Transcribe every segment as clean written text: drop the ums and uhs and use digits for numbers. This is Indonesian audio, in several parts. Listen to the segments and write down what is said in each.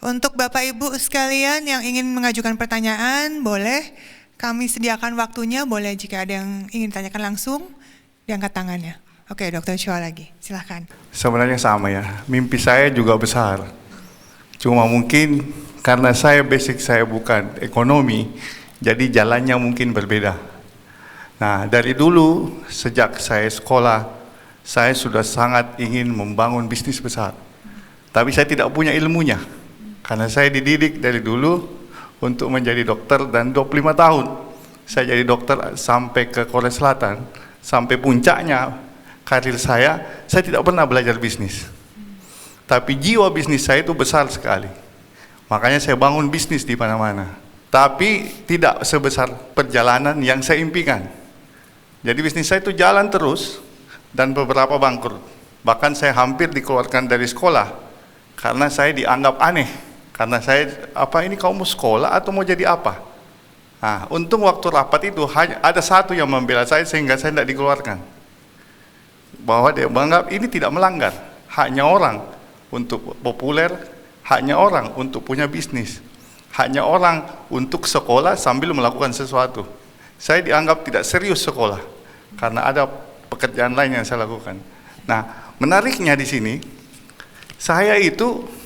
Untuk Bapak Ibu sekalian yang ingin mengajukan pertanyaan, boleh kami sediakan waktunya, boleh jika ada yang ingin ditanyakan langsung, diangkat tangannya. Oke, Dr. Chua lagi, silahkan. Sebenarnya sama ya, mimpi saya juga besar. Cuma mungkin karena basic saya bukan ekonomi, jadi jalannya mungkin berbeda. Nah, dari dulu sejak saya sekolah, saya sudah sangat ingin membangun bisnis besar. Tapi saya tidak punya ilmunya. Karena saya dididik dari dulu untuk menjadi dokter dan 25 tahun. Saya jadi dokter sampai ke Korea Selatan, sampai puncaknya karir saya tidak pernah belajar bisnis. Tapi jiwa bisnis saya itu besar sekali. Makanya saya bangun bisnis di mana-mana. Tapi tidak sebesar perjalanan yang saya impikan. Jadi bisnis saya itu jalan terus dan beberapa bangkrut. Bahkan saya hampir dikeluarkan dari sekolah karena saya dianggap aneh. Karena ini kamu mau sekolah atau mau jadi apa? Nah, untung waktu rapat itu hanya ada satu yang membela saya sehingga saya tidak dikeluarkan. Bahwa dia menganggap ini tidak melanggar, haknya orang untuk populer, haknya orang untuk punya bisnis, haknya orang untuk sekolah sambil melakukan sesuatu. Saya dianggap tidak serius sekolah karena ada pekerjaan lain yang saya lakukan. Nah, menariknya di sini, saya itu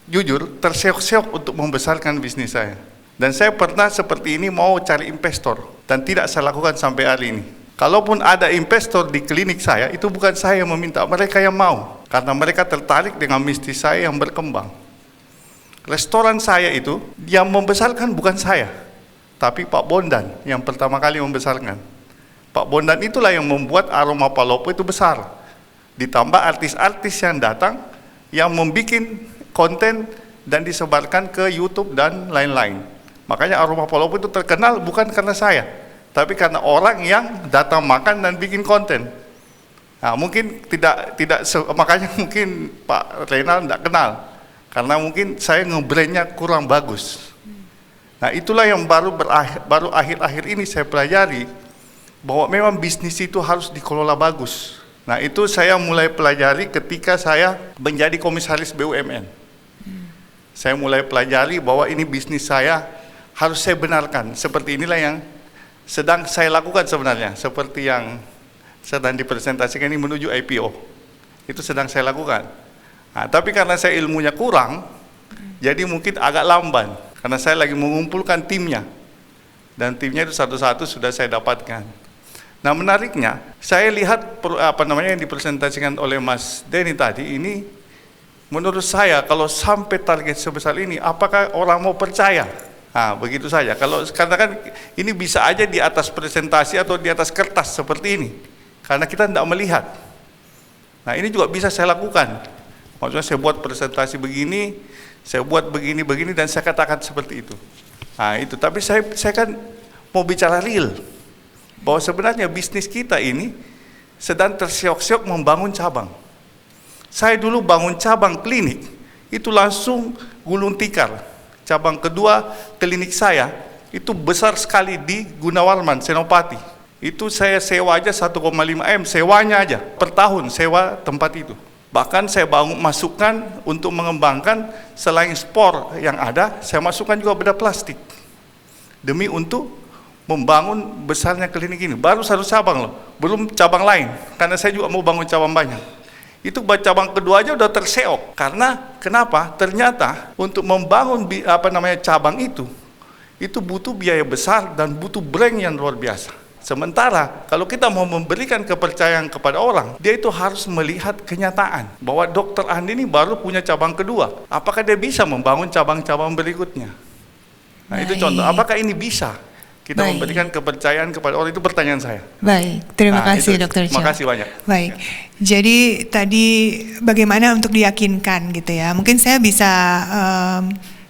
jujur terseok-seok untuk membesarkan bisnis saya. Dan saya pernah seperti ini mau cari investor dan tidak saya lakukan sampai hari ini. Kalaupun ada investor di klinik saya, itu bukan saya yang meminta, mereka yang mau. Karena mereka tertarik dengan bisnis saya yang berkembang. Restoran saya itu, yang membesarkan bukan saya, tapi Pak Bondan yang pertama kali membesarkan. Pak Bondan itulah yang membuat Aroma Palopo itu besar. Ditambah artis-artis yang datang, yang membuat konten dan disebarkan ke YouTube dan lain-lain. Makanya Aroma Palopo itu terkenal bukan karena saya, tapi karena orang yang datang makan dan bikin konten. Nah, mungkin makanya mungkin Pak Renal tidak kenal, karena mungkin saya nge-brandnya kurang bagus. Nah, itulah yang baru akhir-akhir ini saya pelajari, bahwa memang bisnis itu harus dikelola bagus. Nah, itu saya mulai pelajari ketika saya menjadi komisaris BUMN. Saya mulai pelajari bahwa ini bisnis saya harus saya benarkan. Seperti inilah yang sedang saya lakukan sebenarnya, seperti yang sedang dipresentasikan ini menuju IPO. Itu sedang saya lakukan. Nah, tapi karena saya ilmunya kurang, jadi mungkin agak lamban. Karena saya lagi mengumpulkan timnya. Dan timnya itu satu-satu sudah saya dapatkan. Nah, menariknya, saya lihat yang dipresentasikan oleh Mas Denny tadi ini, menurut saya kalau sampai target sebesar ini, apakah orang mau percaya? Nah, begitu saja. Karena kan ini bisa aja di atas presentasi atau di atas kertas seperti ini, karena kita tidak melihat. Nah, ini juga bisa saya lakukan. Maksudnya saya buat presentasi begini, saya buat begini dan saya katakan seperti itu. Nah, itu. Tapi saya kan mau bicara real, bahwa sebenarnya bisnis kita ini sedang terseok-seok membangun cabang. Saya dulu bangun cabang klinik, itu langsung gulung tikar. Cabang kedua klinik saya, itu besar sekali di Gunawarman, Senopati. Itu saya sewa aja 1,5 M, sewanya aja, per tahun sewa tempat itu. Bahkan saya masukkan untuk mengembangkan, selain spor yang ada, saya masukkan juga beda plastik. Demi untuk membangun besarnya klinik ini. Baru satu cabang loh, belum cabang lain, karena saya juga mau bangun cabang banyak. Itu cabang kedua aja udah terseok. Karena kenapa? Ternyata untuk membangun cabang itu butuh biaya besar dan butuh brand yang luar biasa. Sementara kalau kita mau memberikan kepercayaan kepada orang, dia itu harus melihat kenyataan bahwa Dokter Andi ini baru punya cabang kedua. Apakah dia bisa membangun cabang-cabang berikutnya? Nah, itu contoh. Apakah ini bisa kita memberikan kepercayaan kepada orang? Itu pertanyaan saya. Baik, terima kasih Dr. Chua. Terima kasih banyak. Baik, jadi tadi bagaimana untuk diyakinkan gitu ya. Mungkin saya bisa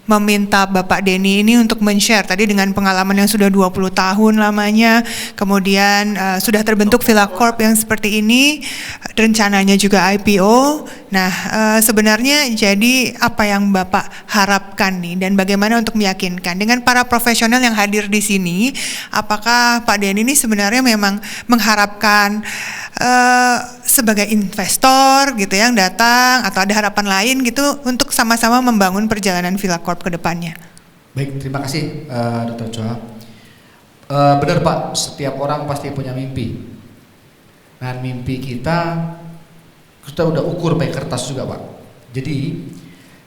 meminta Bapak Denny ini untuk men-share tadi dengan pengalaman yang sudah 20 tahun lamanya, kemudian sudah terbentuk Villa Corp yang seperti ini, rencananya juga IPO. Nah, sebenarnya jadi apa yang Bapak harapkan nih, dan bagaimana untuk meyakinkan dengan para profesional yang hadir di sini, apakah Pak Denny ini sebenarnya memang mengharapkan sebagai investor gitu yang datang atau ada harapan lain gitu untuk sama-sama membangun perjalanan Villa Corp ke depannya. Baik, terima kasih Dr. Chua. Benar Pak, setiap orang pasti punya mimpi. Dan mimpi kita udah ukur pakai kertas juga Pak. Jadi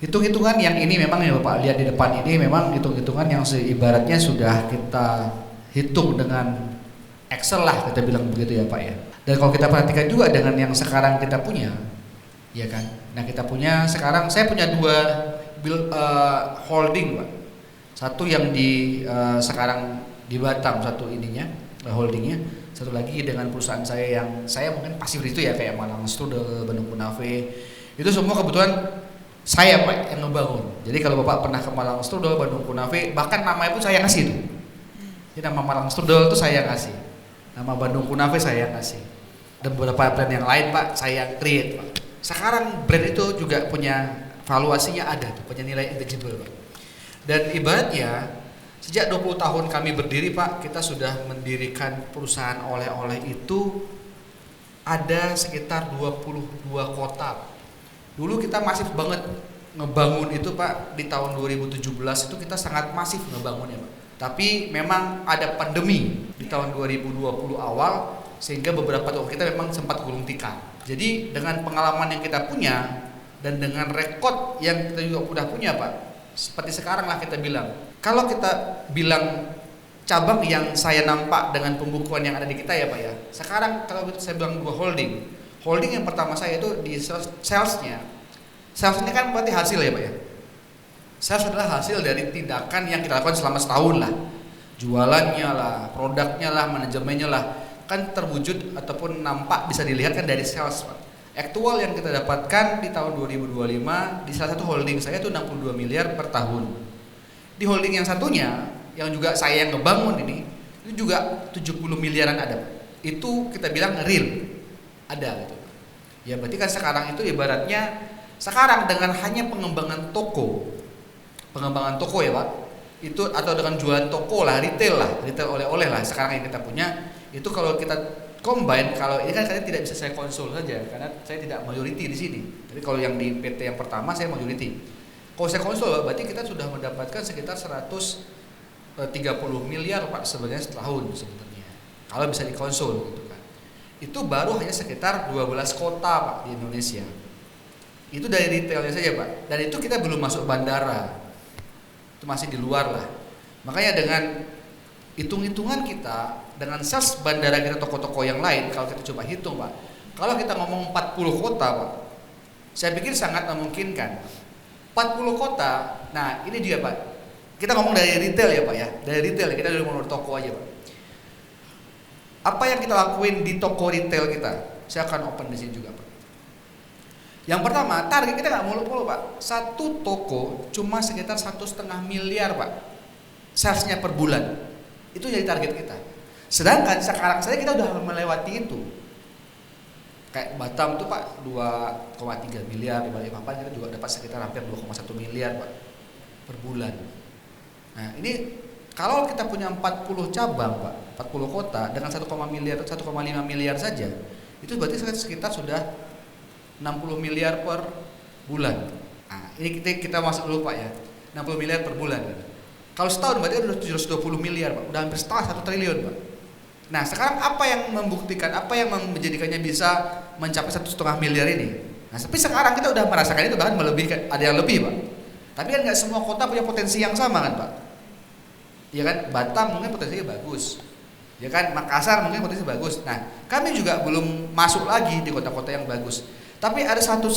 hitung-hitungan yang ini memang ya Bapak lihat di depan ini memang hitung-hitungan yang ibaratnya sudah kita hitung dengan Excel lah kita bilang begitu ya Pak ya. Dan kalau kita perhatikan juga dengan yang sekarang kita punya, ya kan. Nah kita punya sekarang saya punya dua holding Pak. Satu yang di sekarang di Batam satu ininya holdingnya. Satu lagi dengan perusahaan saya yang saya mungkin pasif itu ya kayak Malang Strudel, Bandung Kunafe. Itu semua kebetulan saya Pak yang ngebangun. Jadi kalau Bapak pernah ke Malang Strudel, Bandung Kunafe, bahkan namanya pun saya ngasih tuh. Jadi nama Malang Strudel itu saya ngasih. Nama Bandung Kunafe saya ngasih. Dan beberapa brand yang lain Pak saya create Pak. Sekarang brand itu juga punya valuasinya ada tuh, punya nilai intangible Pak. Dan ibaratnya sejak 20 tahun kami berdiri Pak, kita sudah mendirikan perusahaan oleh-oleh itu ada sekitar 22 kota. Dulu kita masif banget ngebangun itu Pak, di tahun 2017 itu kita sangat masif ngebangunnya Pak. Tapi memang ada pandemi di tahun 2020 awal sehingga beberapa toko kita memang sempat gulung tikar. Jadi dengan pengalaman yang kita punya dan dengan rekod yang kita juga udah punya Pak, seperti sekarang lah kita bilang. Kalau kita bilang cabang yang saya nampak dengan pembukuan yang ada di kita ya Pak ya. Sekarang kalau saya bilang dua holding. Holding yang pertama saya itu di salesnya. Sales ini kan berarti hasil ya Pak ya. Sales adalah hasil dari tindakan yang kita lakukan selama setahun lah. Jualannya lah, produknya lah, manajemennya lah. Kan terwujud ataupun nampak bisa dilihat kan dari sales Pak. Aktual yang kita dapatkan di tahun 2025 di salah satu holding saya itu 62 miliar per tahun. Di holding yang satunya yang juga saya yang ngebangun ini itu juga 70 miliaran ada. Itu kita bilang real ada gitu. Ya berarti kan sekarang itu ibaratnya sekarang dengan hanya pengembangan toko ya Pak, itu atau dengan jualan toko lah, retail oleh-oleh lah sekarang yang kita punya itu kalau kita combine, kalau ini kan saya tidak bisa saya konsul saja karena saya tidak majority di sini. Jadi kalau yang di PT yang pertama saya majority. Kalau saya konsul berarti kita sudah mendapatkan sekitar 130 miliar Pak sebenarnya setahun sebenarnya. Kalau bisa dikonsul gitu kan. Itu baru hanya sekitar 12 kota Pak di Indonesia. Itu dari retailnya saja Pak. Dan itu kita belum masuk bandara. Itu masih di luar lah. Makanya dengan hitung-hitungan kita dengan sales bandara kita toko-toko yang lain kalau kita coba hitung Pak. Kalau kita ngomong 40 kota Pak. Saya pikir sangat memungkinkan. 40 kota. Nah, ini dia Pak. Kita ngomong dari retail ya Pak ya. Dari retail kita dulu ngomong toko aja Pak. Apa yang kita lakuin di toko retail kita? Saya akan open di sini juga Pak. Yang pertama, target kita nggak mulu-mulu Pak. Satu toko cuma sekitar 1,5 miliar Pak. Salesnya per bulan. Itu jadi target kita. Sedangkan sekarang saja kita udah melewati itu. Kayak Batam tuh Pak 2,3 miliar, di Balikpapan kita juga dapat sekitar hampir 2,1 miliar Pak per bulan. Nah ini kalau kita punya 40 cabang Pak, 40 kota dengan 1,5 miliar saja, itu berarti sekitar sudah 60 miliar per bulan. Nah ini kita masuk dulu Pak ya, 60 miliar per bulan. Kalau setahun berarti udah 720 miliar Pak, udah hampir setengah 1 triliun Pak. Nah sekarang apa yang membuktikan, apa yang menjadikannya bisa mencapai 1,5 miliar ini? Nah tapi sekarang kita udah merasakan itu bahkan melebihi, ada yang lebih Pak. Tapi kan nggak semua kota punya potensi yang sama kan Pak? Ya kan, Batam mungkin potensinya bagus. Ya kan, Makassar mungkin potensinya bagus. Nah kami juga belum masuk lagi di kota-kota yang bagus. Tapi ada satu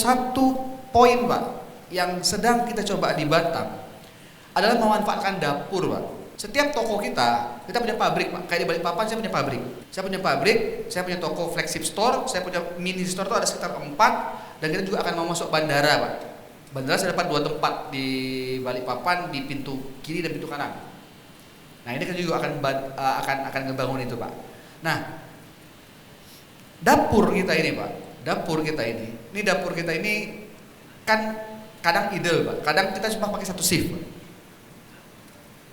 poin Pak yang sedang kita coba di Batam adalah memanfaatkan dapur Pak. Setiap toko kita punya pabrik Pak. Kayak di Balikpapan saya punya pabrik. Saya punya toko flagship store, saya punya mini store itu ada sekitar 4 dan kita juga akan mau masuk bandara Pak. Bandara saya dapat 2 tempat di Balikpapan di pintu kiri dan pintu kanan. Nah, ini kan juga akan ngebangun itu Pak. Nah, dapur kita ini Pak. Dapur kita ini kan kadang idle Pak. Kadang kita cuma pakai 1 shift Pak.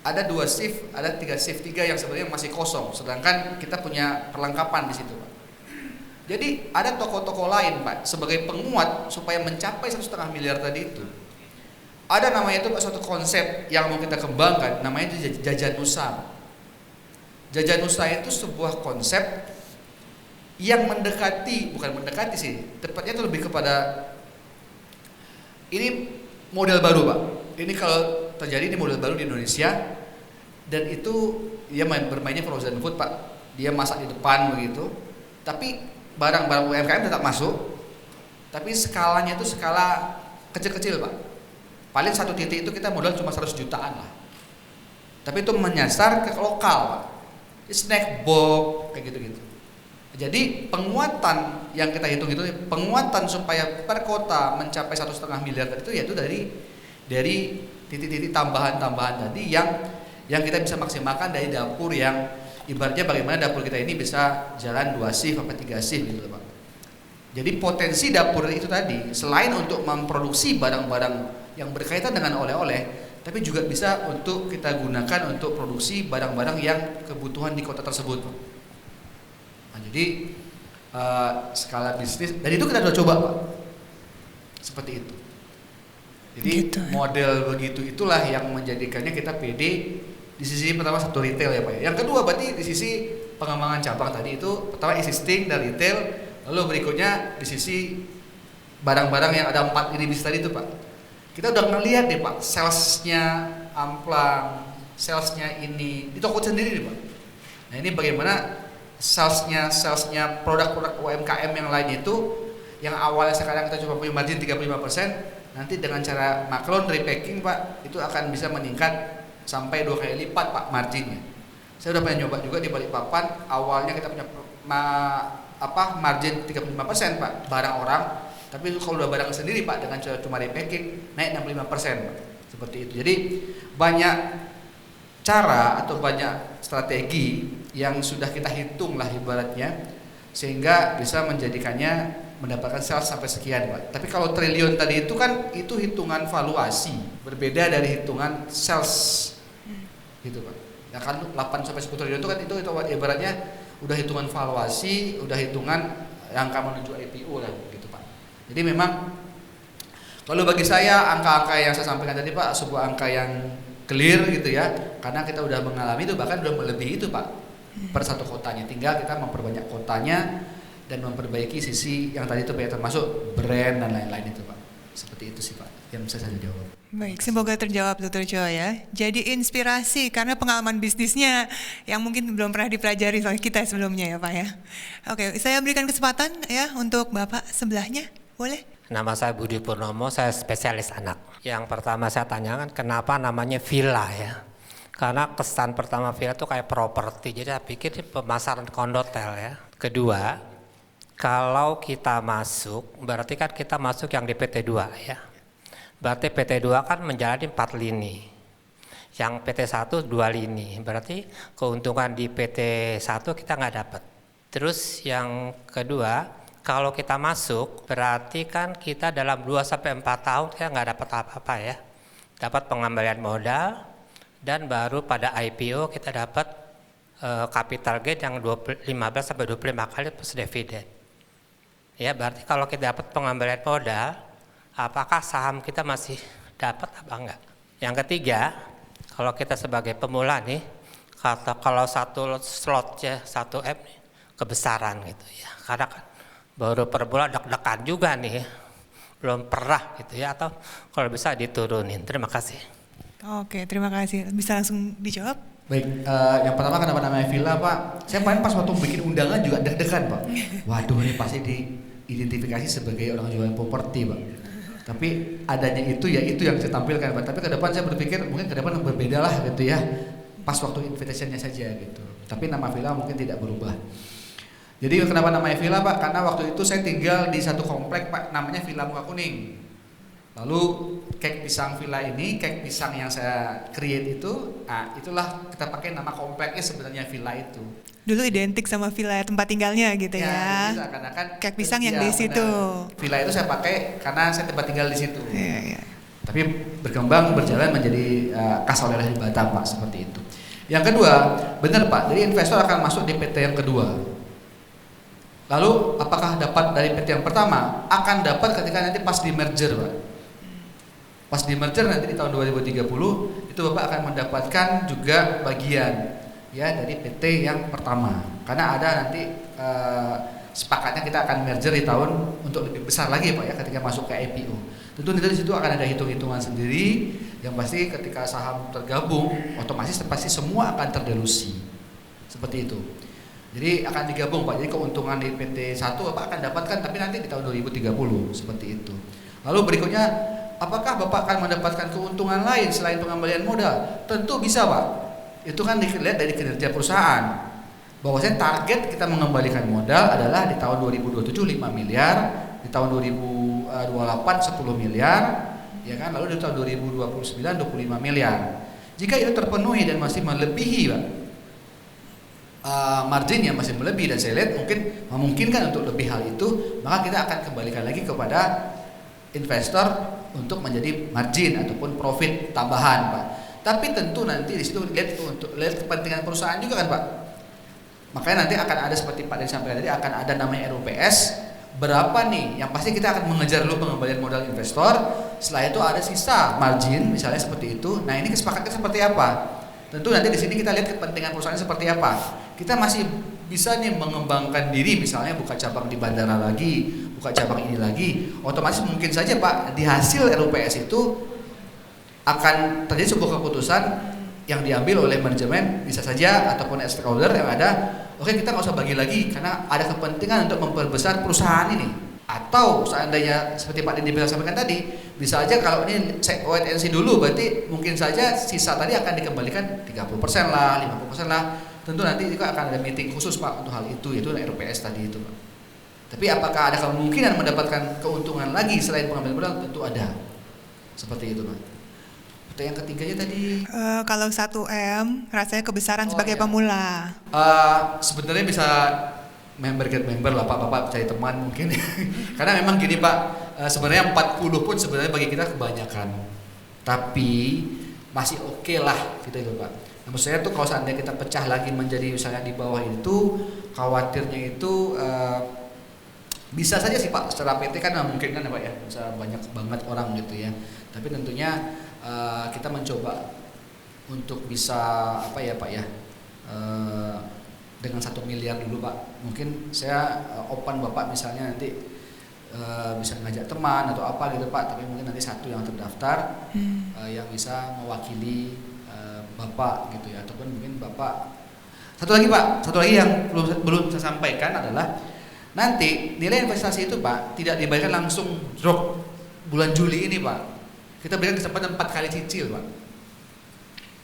Ada 2 shift, ada 3 shift, 3 yang sebenarnya masih kosong. Sedangkan kita punya perlengkapan di situ Pak. Jadi ada toko-toko lain Pak sebagai penguat supaya mencapai 1,5 miliar tadi itu. Ada namanya itu Pak suatu konsep yang mau kita kembangkan, namanya itu Jajanusa. Jajanusa itu sebuah konsep yang bukan mendekati sih, tepatnya itu lebih kepada ini model baru Pak. Ini kalau terjadi ini model baru di Indonesia dan itu dia bermainnya frozen food Pak. Dia masak di depan begitu. Tapi barang-barang UMKM tetap masuk, tapi skalanya itu skala kecil-kecil Pak. Paling satu titik itu kita modal cuma 100 jutaan lah. Tapi itu menyasar ke lokal Pak. Snack box kayak gitu-gitu. Jadi penguatan yang kita hitung itu penguatan supaya per kota mencapai 1,5 miliar itu yaitu dari titik-titik tambahan-tambahan tadi yang kita bisa maksimalkan dari dapur yang ibaratnya bagaimana dapur kita ini bisa jalan 2 shift sampai 3 shift gitu Pak. Jadi potensi dapur itu tadi selain untuk memproduksi barang-barang yang berkaitan dengan oleh-oleh, tapi juga bisa untuk kita gunakan untuk produksi barang-barang yang kebutuhan di kota tersebut Pak. Nah, jadi skala bisnis dan itu kita sudah coba Pak. Seperti itu. Jadi gitu, model begitu itulah yang menjadikannya kita pede. Di sisi pertama satu retail ya Pak ya. Yang kedua berarti di sisi pengembangan cabang tadi itu pertama existing dan retail, lalu berikutnya di sisi barang-barang yang ada 4 ini bisnis tadi itu Pak. Kita udah ngelihat nih Pak, salesnya Amplang, salesnya ini di toko sendiri nih Pak. Nah ini bagaimana salesnya produk-produk UMKM yang lain itu yang awalnya sekarang kita coba punya margin 35%, nanti dengan cara maklon repacking Pak itu akan bisa meningkat sampai 2 kali lipat Pak marginnya. Saya udah pernah nyoba juga di Balikpapan, awalnya kita punya margin 35% Pak barang orang, tapi kalau udah barang sendiri Pak dengan cuma repacking naik 65% Pak. Seperti itu. Jadi banyak cara atau banyak strategi yang sudah kita hitung lah ibaratnya sehingga bisa menjadikannya mendapatkan sales sampai sekian Pak. Tapi kalau triliun tadi itu kan itu hitungan valuasi, berbeda dari hitungan sales. Gitu Pak. Ya kan 8 sampai 10 triliun itu kan itu ibaratnya udah hitungan valuasi, udah hitungan angka menuju IPO lah gitu Pak. Jadi memang kalau bagi saya angka-angka yang saya sampaikan tadi Pak sebuah angka yang clear gitu ya. Karena kita udah mengalami itu bahkan udah melebihi itu Pak per satu kotanya. Tinggal kita memperbanyak kotanya dan memperbaiki sisi yang tadi itu Pak termasuk brand dan lain-lain itu Pak. Seperti itu sih Pak yang bisa saya jawab. Baik, semoga terjawab Dr. Cho ya. Jadi inspirasi karena pengalaman bisnisnya yang mungkin belum pernah dipelajari oleh kita sebelumnya ya Pak ya. Oke, saya berikan kesempatan ya untuk Bapak sebelahnya, boleh? Nama saya Budi Purnomo, saya spesialis anak. Yang pertama saya tanyakan kenapa namanya villa ya. Karena kesan pertama villa itu kayak properti, jadi saya pikir ini pemasaran kondotel ya. Kedua, kalau kita masuk, berarti kan kita masuk yang di PT2 ya. Berarti PT2 kan menjalani 4 lini. Yang PT1 2 lini. Berarti keuntungan di PT1 kita nggak dapat. Terus yang kedua, kalau kita masuk berarti kan kita dalam 2-4 tahun kita nggak dapat apa-apa ya. Dapat pengembalian modal dan baru pada IPO kita dapat capital gain yang 15-25 kali plus dividen. Ya berarti kalau kita dapat pengembalian modal, apakah saham kita masih dapat apa enggak? Yang ketiga, kalau kita sebagai pemula nih, kalau satu slotnya 1 M nih, kebesaran gitu ya. Karena kan baru per bulan deg-degan juga nih, belum pernah gitu ya. Atau kalau bisa diturunin. Terima kasih. Oke, terima kasih. Bisa langsung dijawab? Baik, yang pertama kenapa namanya villa Pak? Saya paling pas waktu bikin undangan juga deg-degan Pak. Waduh ini pasti diidentifikasi sebagai orang jualan properti Pak. Tapi adanya itu ya itu yang saya tampilkan Pak. Tapi ke depan saya berpikir mungkin ke depan berbeda lah gitu ya. Pas waktu invitationnya saja gitu. Tapi nama villa mungkin tidak berubah. Jadi kenapa namanya villa Pak? Karena waktu itu saya tinggal di satu komplek Pak, namanya Villa Muka Kuning. Lalu kek pisang villa ini, kek pisang yang saya create itu, itulah kita pakai nama kompleknya sebenarnya villa itu. Dulu identik sama villa tempat tinggalnya gitu ya. Karena kan kek pisang yang di situ. Villa itu saya pakai karena saya tempat tinggal di situ. Iya. Tapi berkembang berjalan menjadi khas oleh di Batam Pak seperti itu. Yang kedua, benar Pak. Jadi investor akan masuk di PT yang kedua. Lalu apakah dapat dari PT yang pertama? Akan dapat ketika nanti pas di merger, Pak. Pas di merger nanti di tahun 2030 itu Bapak akan mendapatkan juga bagian ya dari PT yang pertama. Karena ada nanti sepakatnya kita akan merger di tahun untuk lebih besar lagi Pak ya ketika masuk ke IPO. Tentu nanti di situ akan ada hitung-hitungan sendiri yang pasti ketika saham tergabung otomatis pasti semua akan terdelusi. Seperti itu. Jadi akan digabung Pak. Jadi keuntungan di PT 1 Bapak akan dapatkan tapi nanti di tahun 2030 seperti itu. Lalu berikutnya, apakah Bapak akan mendapatkan keuntungan lain selain pengembalian modal? Tentu bisa Pak. Itu kan dilihat dari kinerja perusahaan. Bahwasanya target kita mengembalikan modal adalah di tahun 2027 5 miliar, di tahun 2028 10 miliar, ya kan? Lalu di tahun 2029 25 miliar. Jika itu terpenuhi dan masih melebihi Pak, marginnya masih melebihi dan saya lihat mungkin memungkinkan untuk lebih hal itu, maka kita akan kembalikan lagi kepada investor untuk menjadi margin ataupun profit tambahan Pak. Tapi tentu nanti di situ lihat kepentingan perusahaan juga kan Pak. Makanya nanti akan ada seperti Pak Dedi sampaikan tadi akan ada namanya RUPS. Berapa nih? Yang pasti kita akan mengejar dulu pengembalian modal investor. Setelah itu ada sisa margin misalnya seperti itu. Nah ini kesepakatan seperti apa? Tentu nanti di sini kita lihat kepentingan perusahaan seperti apa. Kita masih bisa nih mengembangkan diri misalnya buka cabang di bandara lagi, buka cabang ini lagi. Otomatis mungkin saja Pak di hasil RUPS itu akan terjadi sebuah keputusan yang diambil oleh manajemen bisa saja ataupun stakeholder yang ada. Oke kita nggak usah bagi lagi karena ada kepentingan untuk memperbesar perusahaan ini. Atau seandainya seperti Pak Dedi sampaikan tadi, bisa aja kalau ini wait and see dulu, berarti mungkin saja sisa tadi akan dikembalikan 30% lah, 50% lah. Tentu nanti juga akan ada meeting khusus Pak untuk hal itu, yaitu RUPS tadi itu Pak. Tapi apakah ada kemungkinan mendapatkan keuntungan lagi selain pengembalian modal? Tentu ada. Seperti itu Pak. Yang ketiganya tadi kalau 1M rasanya kebesaran sebagai iya. pemula. Sebenarnya bisa get member lah Pak, Bapak cari teman mungkin. Karena memang gini Pak, sebenarnya 40 pun sebenarnya bagi kita kebanyakan. Tapi masih oke lah gitu itu Pak. Nah, maksud saya tuh kalau seandainya kita pecah lagi menjadi misalnya di bawah itu, khawatirnya itu bisa saja sih Pak, secara PT kan mungkin kan ya Pak ya, bisa banyak banget orang gitu ya. Tapi tentunya kita mencoba untuk bisa apa ya Pak ya, dengan 1 miliar dulu Pak. Mungkin saya open Bapak misalnya nanti bisa ngajak teman atau apa gitu Pak. Tapi mungkin nanti satu yang terdaftar yang bisa mewakili Bapak gitu ya. Ataupun mungkin Bapak satu lagi Pak, satu lagi yang belum saya sampaikan adalah nanti nilai investasi itu Pak tidak dibayarkan langsung drop bulan Juli ini Pak. Kita berikan kesempatan 4 kali cicil Pak.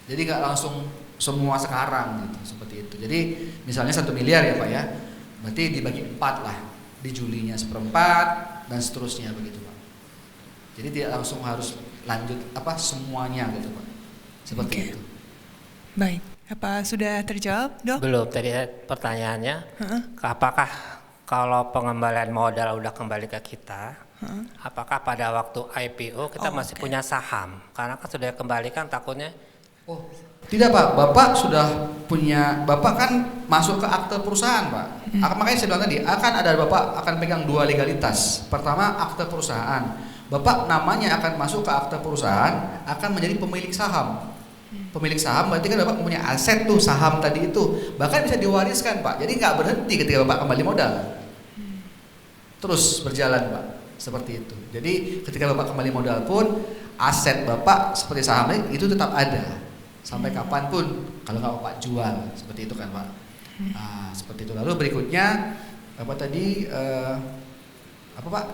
Jadi nggak langsung semua sekarang gitu, seperti itu. Jadi misalnya 1 miliar ya Pak ya, berarti dibagi 4 lah, di Julinya 1/4 dan seterusnya begitu Pak. Jadi tidak langsung harus lanjut apa semuanya gitu Pak, seperti itu. Baik, apa sudah terjawab Dok? Belum, tadi pertanyaannya apakah kalau pengembalian modal udah kembali ke kita, apakah pada waktu IPO kita masih punya saham? Karena kan sudah kembalikan takutnya. Oh, tidak Pak, Bapak sudah punya, Bapak kan masuk ke akte perusahaan Pak. Makanya saya bilang tadi, Bapak akan pegang 2 legalitas. Pertama akte perusahaan. Bapak namanya akan masuk ke akte perusahaan, akan menjadi pemilik saham. Pemilik saham berarti kan Bapak punya aset tuh, saham tadi itu. Bahkan bisa diwariskan Pak, jadi nggak berhenti ketika Bapak kembali modal. Terus berjalan Pak, seperti itu. Jadi ketika Bapak kembali modal pun, aset Bapak seperti saham itu tetap ada. Sampai kapanpun kalau nggak Bapak jual, seperti itu kan Pak. Nah, seperti itu. Lalu berikutnya Bapak tadi apa Pak?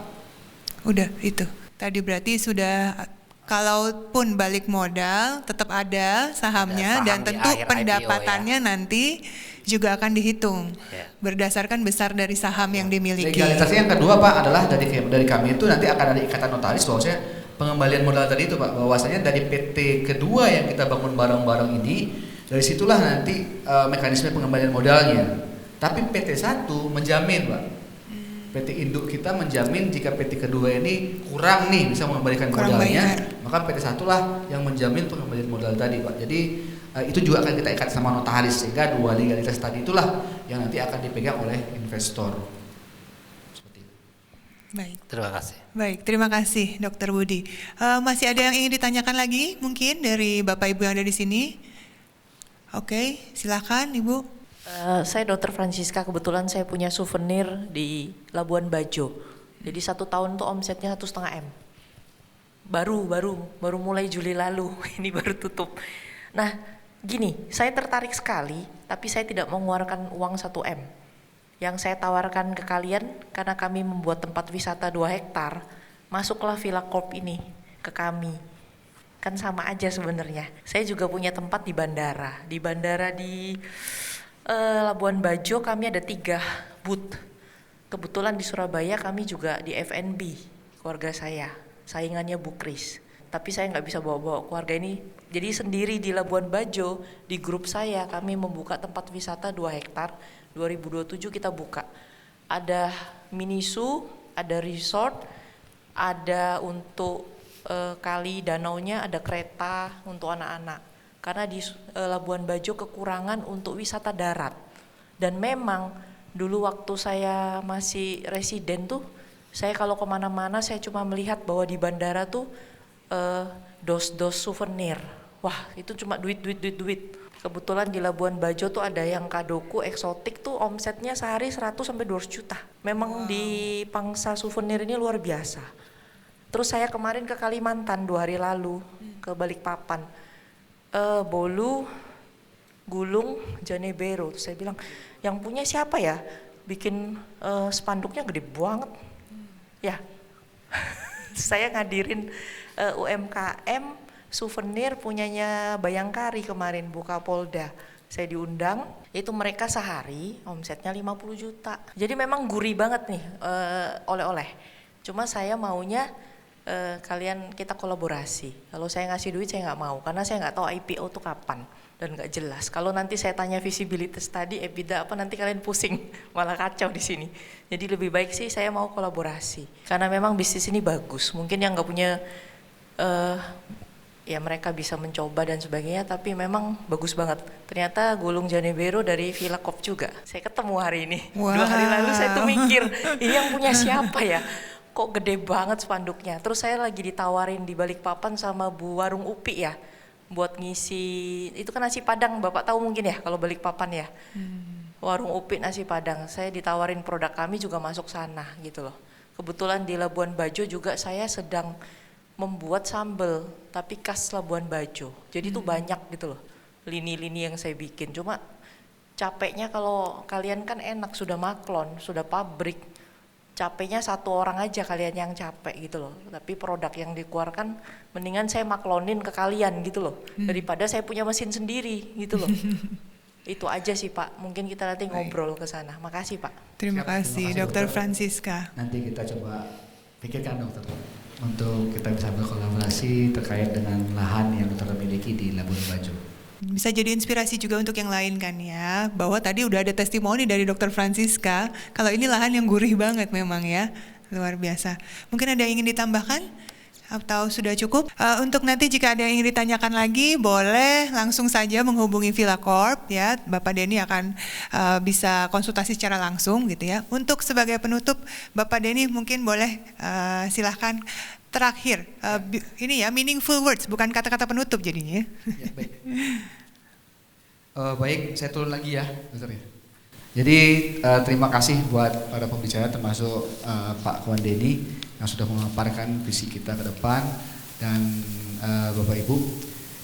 Udah itu. Tadi berarti sudah kalaupun balik modal tetap ada sahamnya Ada saham dan di tentu akhir pendapatannya nanti juga akan dihitung berdasarkan besar dari saham yang dimiliki. Legalitasnya yang kedua Pak adalah dari kami itu nanti akan ada ikatan notaris bahwasanya pengembalian modal tadi itu Pak, bahwasanya dari PT kedua yang kita bangun bareng-bareng ini, dari situlah nanti mekanisme pengembalian modalnya. Tapi PT 1 menjamin Pak, PT induk kita menjamin jika PT kedua ini kurang nih bisa mengembalikan modalnya, maka PT 1 lah yang menjamin pengembalian modal tadi Pak. Jadi itu juga akan kita ikat sama notaris, sehingga 2 legalitas tadi itulah yang nanti akan dipegang oleh investor. Baik. Terima kasih. Baik, terima kasih Dr. Budi. Masih ada yang ingin ditanyakan lagi mungkin dari Bapak Ibu yang ada di sini? Oke, silakan Ibu. Saya Dr. Francisca, kebetulan saya punya souvenir di Labuan Bajo. Jadi 1 tahun tuh omsetnya 1,5 M. Baru mulai Juli lalu, ini baru tutup. Nah, gini, saya tertarik sekali, tapi saya tidak mengeluarkan uang 1 M. Yang saya tawarkan ke kalian, karena kami membuat tempat wisata 2 hektar, masuklah Villa Corp ini ke kami. Kan sama aja sebenarnya. Saya juga punya tempat di bandara. Di bandara di Labuan Bajo kami ada 3 booth. Kebetulan di Surabaya kami juga di F&B, keluarga saya. Saingannya Bu Kris. Tapi saya nggak bisa bawa-bawa keluarga ini. Jadi sendiri di Labuan Bajo, di grup saya kami membuka tempat wisata 2 hektar. 2027 kita buka. Ada minisu, ada resort, ada untuk kali danaunya, ada kereta untuk anak-anak. Karena di Labuan Bajo kekurangan untuk wisata darat. Dan memang dulu waktu saya masih residen tuh, saya kalau kemana-mana saya cuma melihat bahwa di bandara tuh dos-dos souvenir. Wah, itu cuma duit. Kebetulan di Labuan Bajo tuh ada yang kadoku eksotik tuh omsetnya sehari 100 sampai 200 juta. Memang di pangsa souvenir ini luar biasa. Terus saya kemarin ke Kalimantan 2 hari lalu, ke Balikpapan. Bolu, Gulung, Janebero. Terus saya bilang, yang punya siapa ya? Bikin spanduknya gede banget. Ya, saya ngadirin UMKM souvenir punyanya Bayangkari kemarin, Bu Kapolda. Saya diundang, itu mereka sehari omsetnya 50 juta. Jadi memang gurih banget nih oleh-oleh. Cuma saya maunya kalian kita kolaborasi. Kalau saya ngasih duit saya nggak mau, karena saya nggak tahu IPO itu kapan dan nggak jelas. Kalau nanti saya tanya visibilitas tadi, EBITDA apa, nanti kalian pusing, malah kacau di sini. Jadi lebih baik sih saya mau kolaborasi, karena memang bisnis ini bagus. Mungkin yang nggak punya ya mereka bisa mencoba dan sebagainya, tapi memang bagus banget. Ternyata Gulung Janebero dari Villa Corp juga. Saya ketemu hari ini. Wow. 2 hari lalu saya tuh mikir, ini yang punya siapa ya? Kok gede banget spanduknya. Terus saya lagi ditawarin di Balikpapan sama Bu Warung Upi ya, buat ngisi, itu kan nasi Padang, Bapak tahu mungkin ya kalau Balikpapan ya. Warung Upi nasi Padang, saya ditawarin produk kami juga masuk sana gitu loh. Kebetulan di Labuan Bajo juga saya sedang membuat sambal, tapi khas Labuan Bajo. Jadi itu banyak gitu loh, lini-lini yang saya bikin. Cuma capeknya kalau kalian kan enak, sudah maklon, sudah pabrik. Capeknya 1 orang aja kalian yang capek gitu loh. Tapi produk yang dikeluarkan mendingan saya maklonin ke kalian gitu loh. Daripada saya punya mesin sendiri gitu loh. Itu aja sih Pak, mungkin kita nanti ngobrol ke sana. Makasih Pak. Terima kasih Dr. Francisca. Nanti kita coba pikirkan dokter, untuk kita bisa berkolaborasi terkait dengan lahan yang dokter miliki di Labuan Bajo. Bisa jadi inspirasi juga untuk yang lain kan ya, bahwa tadi udah ada testimoni dari Dr. Francisca, kalau ini lahan yang gurih banget memang ya, luar biasa. Mungkin ada yang ingin ditambahkan? Atau sudah cukup? Untuk nanti jika ada yang ingin ditanyakan lagi, boleh langsung saja menghubungi Villa Corp ya, Bapak Denny akan bisa konsultasi secara langsung gitu ya. Untuk sebagai penutup, Bapak Denny mungkin boleh silahkan terakhir, ini ya meaningful words, bukan kata-kata penutup jadinya. Ya, baik. Baik, saya turun lagi ya, dokter ya. Jadi terima kasih buat para pembicara, termasuk Pak Kawan Denny yang sudah memaparkan visi kita ke depan, dan Bapak Ibu,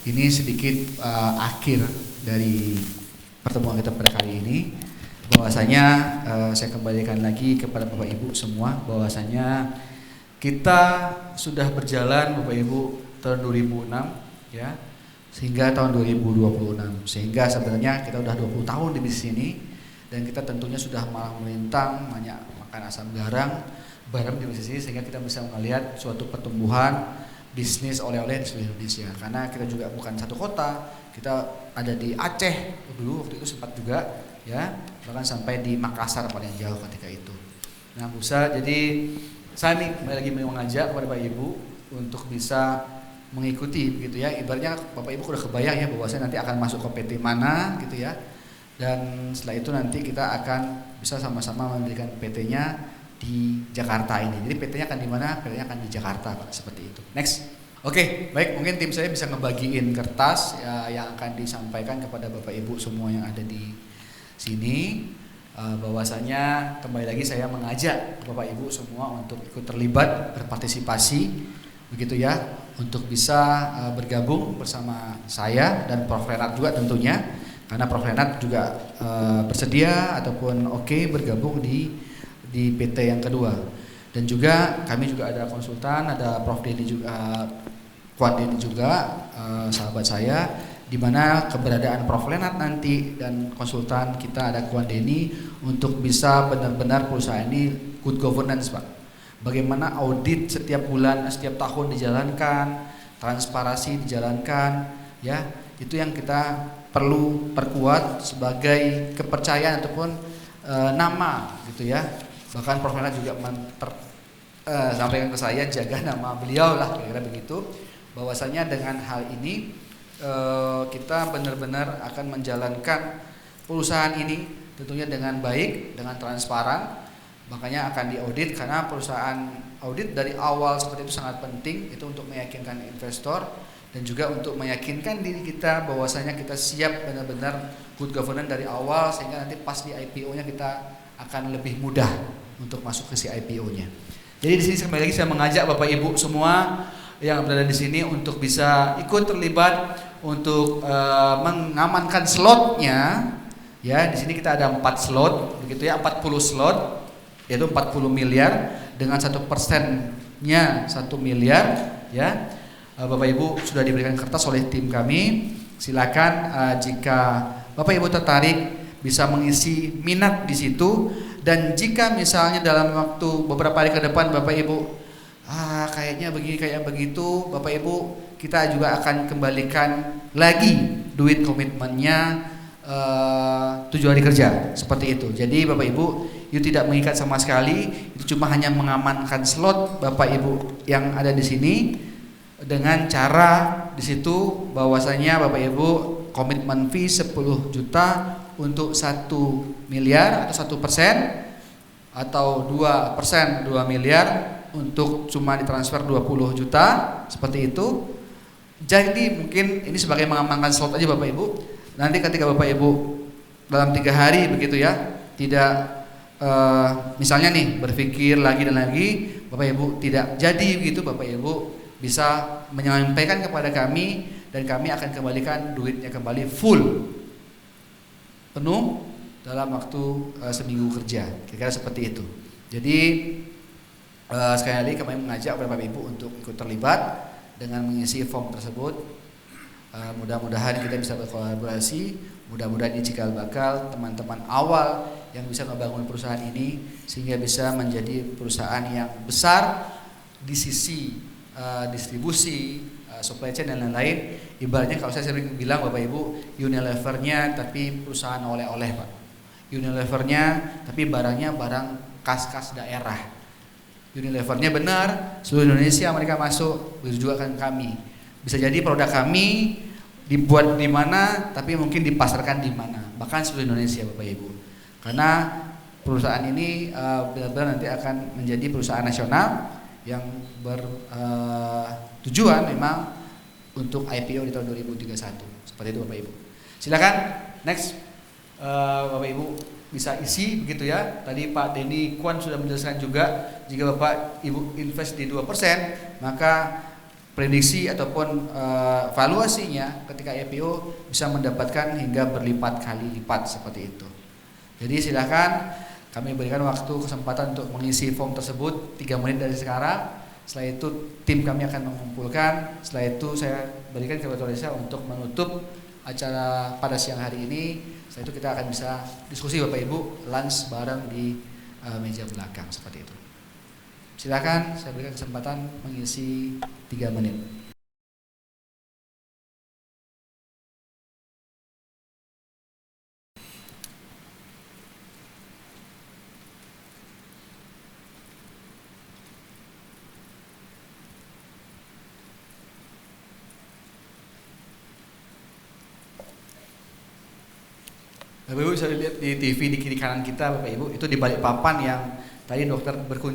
ini sedikit akhir dari pertemuan kita pada kali ini. Bahwasanya saya kembalikan lagi kepada Bapak Ibu semua, bahwasanya kita sudah berjalan Bapak Ibu tahun 2006 ya, sehingga tahun 2026, sehingga sebenarnya kita udah 20 tahun di bisnis ini, dan kita tentunya sudah malang melintang, banyak makan asam garam di bisnis ini, sehingga kita bisa melihat suatu pertumbuhan bisnis oleh-oleh di seluruh Indonesia. Karena kita juga bukan satu kota, kita ada di Aceh dulu waktu itu sempat juga ya, bahkan sampai di Makassar paling jauh ketika itu. Nah Busa, jadi saya nih lagi mengajak kepada Bapak Ibu untuk bisa mengikuti begitu ya. Ibaratnya Bapak Ibu sudah kebayang ya bahwa saya nanti akan masuk ke PT mana gitu ya. Dan setelah itu nanti kita akan bisa sama-sama mendirikan PT-nya di Jakarta ini. Jadi PT-nya akan di mana? PT-nya akan di Jakarta, Pak, seperti itu. Next. Oke, baik, mungkin tim saya bisa ngebagiin kertas ya, yang akan disampaikan kepada Bapak Ibu semua yang ada di sini. Bahwasanya kembali lagi saya mengajak Bapak Ibu semua untuk ikut terlibat, berpartisipasi, begitu ya, untuk bisa bergabung bersama saya dan Prof. Renat juga tentunya, karena Prof. Renat juga bersedia ataupun oke bergabung di PT yang kedua. Dan juga kami juga ada konsultan, ada Prof. Denny juga, Kuan Denny juga, sahabat saya, di mana keberadaan Prof. Renat nanti dan konsultan kita ada Kuan Denny untuk bisa benar-benar perusahaan ini good governance, Pak. Bagaimana audit setiap bulan, setiap tahun dijalankan, transparansi dijalankan, ya itu yang kita perlu perkuat sebagai kepercayaan ataupun nama, gitu ya. Bahkan Prof. Renat juga sampaikan ke saya jaga nama beliau lah, kira-kira begitu. Bahwasanya dengan hal ini kita benar-benar akan menjalankan perusahaan ini tentunya dengan baik, dengan transparan. Makanya akan diaudit, karena perusahaan audit dari awal seperti itu sangat penting, itu untuk meyakinkan investor dan juga untuk meyakinkan diri kita bahwasanya kita siap benar-benar good governance dari awal, sehingga nanti pas di IPO-nya kita akan lebih mudah untuk masuk ke si IPO-nya. Jadi di sini kembali lagi saya mengajak Bapak Ibu semua yang berada di sini untuk bisa ikut terlibat untuk mengamankan slotnya. Ya, di sini kita ada 4 slot, begitu ya, 40 slot, yaitu 40 miliar dengan 1%-nya 1 miliar, ya. Bapak Ibu sudah diberikan kertas oleh tim kami. Silakan jika Bapak Ibu tertarik bisa mengisi minat di situ, dan jika misalnya dalam waktu beberapa hari ke depan Bapak Ibu kayaknya begini kayak begitu, Bapak Ibu kita juga akan kembalikan lagi duit komitmennya 7 hari kerja, seperti itu. Jadi Bapak Ibu itu tidak mengikat sama sekali, itu cuma hanya mengamankan slot Bapak Ibu yang ada di sini dengan cara di situ bahwasanya Bapak Ibu komitmen fee 10 juta untuk 1 miliar atau 1% atau 2% 2 miliar untuk cuma ditransfer 20 juta, seperti itu. Jadi mungkin ini sebagai mengamankan slot aja Bapak Ibu. Nanti ketika Bapak Ibu dalam 3 hari begitu ya, tidak misalnya nih berpikir lagi dan lagi, Bapak Ibu tidak jadi begitu, Bapak Ibu bisa menyampaikan kepada kami dan kami akan kembalikan duitnya kembali full penuh dalam waktu seminggu kerja, kira-kira seperti itu. Jadi sekali lagi kami mengajak Bapak Ibu untuk ikut terlibat dengan mengisi form tersebut. Mudah-mudahan kita bisa berkolaborasi, mudah-mudahan ini cikal bakal teman-teman awal yang bisa membangun perusahaan ini sehingga bisa menjadi perusahaan yang besar di sisi distribusi, supply chain dan lain-lain. Ibaratnya kalau saya sering bilang Bapak Ibu, Unilevernya tapi perusahaan oleh-oleh, Pak. Unilevernya tapi barangnya barang kas-kas daerah. Unilevernya benar, seluruh Indonesia mereka masuk, begitu juga kan kami. Bisa jadi produk kami dibuat di mana, tapi mungkin dipasarkan di mana, bahkan seluruh Indonesia Bapak Ibu. Karena perusahaan ini benar-benar nanti akan menjadi perusahaan nasional yang bertujuan memang untuk IPO di tahun 2031. Seperti itu Bapak Ibu. Silakan next Bapak Ibu bisa isi begitu ya. Tadi Pak Denny Kuan sudah menjelaskan juga, jika Bapak Ibu invest di 2%, maka prediksi ataupun valuasinya ketika IPO bisa mendapatkan hingga berlipat kali lipat seperti itu. Jadi silakan kami berikan waktu kesempatan untuk mengisi form tersebut 3 menit dari sekarang. Setelah itu tim kami akan mengumpulkan. Setelah itu saya berikan kepada Lisa untuk menutup acara pada siang hari ini. Setelah itu kita akan bisa diskusi Bapak Ibu, lunch bareng di meja belakang seperti itu. Silakan, saya berikan kesempatan mengisi 3 menit. Bapak Ibu bisa lihat di TV di kiri kanan kita Bapak Ibu, itu di balik papan yang tadi dokter berkunjung